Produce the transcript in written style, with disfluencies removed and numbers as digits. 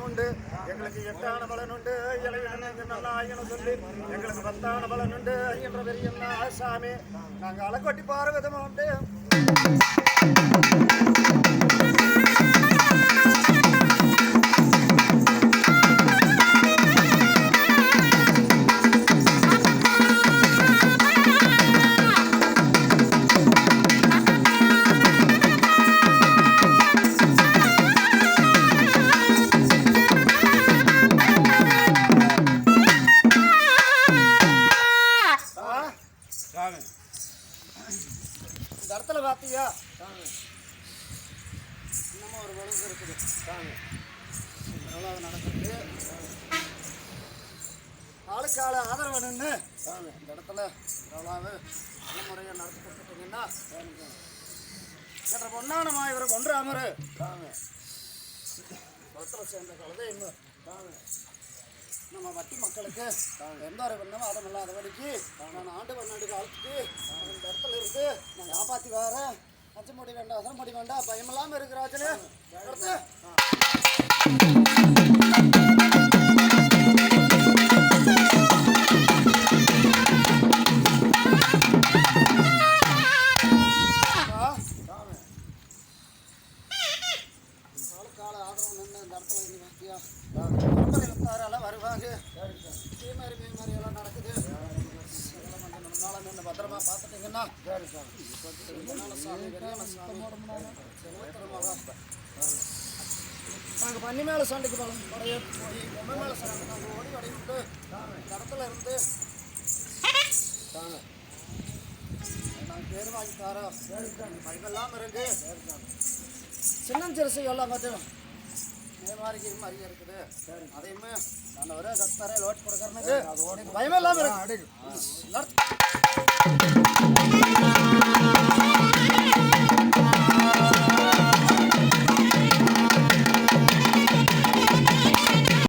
உண்டு எங்களுக்கு எட்டான பலன் உண்டு சொல்லி எங்களுக்கு 10ஆன பலன் உண்டு என்ற பெரிய சாமி நாங்க அலக்கொட்டி பார்வதமா உண்டு. இந்த இடத்துல பார்த்தியா இன்னமும் ஒரு வளர்ந்து இருக்குது எவ்வளவு நடக்குது ஆளுக்கு ஆளு ஆதரவு வேணும்னு இந்த இடத்துல எவ்வளவு நல்ல முறையாக நடத்தி கொடுத்துட்டீங்கன்னா என்ற பொன்னானமா இவரை கொன்று அமரு குளத்தில் சேர்ந்த கழுதை நம்ம வட்டி மக்களுக்கு எந்த ஒரு பண்ணமோ அதை இல்லாத வழிக்கு நான் ஆண்டு பன்னாண்டு காலத்துக்கு இந்த இடத்துல இருந்து நான் காப்பாற்றி வரேன். அச்சம் முடி வேண்டாம் அசம் முடி வேண்டாம் பயமில்லாமல் இருக்கிறாச்சனே அடுத்து கால ஆதரவு நின்று இந்த இடத்துல இருந்து பார்த்தியா வருவாங்க தீமாரி மீமாரி எல்லாம் நடக்குது என்ன பத்திரமா பார்த்துட்டீங்கன்னா நாங்கள் பண்ணி மேலே சண்டைக்கு போய் பொம்மை மேலே சண்டை நாங்கள் ஓடி வடிவிட்டு இடத்துல இருந்து நாங்கள் பேர் வாங்கி தரோம் பயமெல்லாம் இருக்கு சின்னஞ்சிறுசு எல்லாம் பார்த்து மாதிரி மாதிரியே இருக்குது அதையுமே நான் ஒரே கத்தாரே லோட் கொடுக்கறதுக்கு பயமே இல்லாமல் இருக்கு.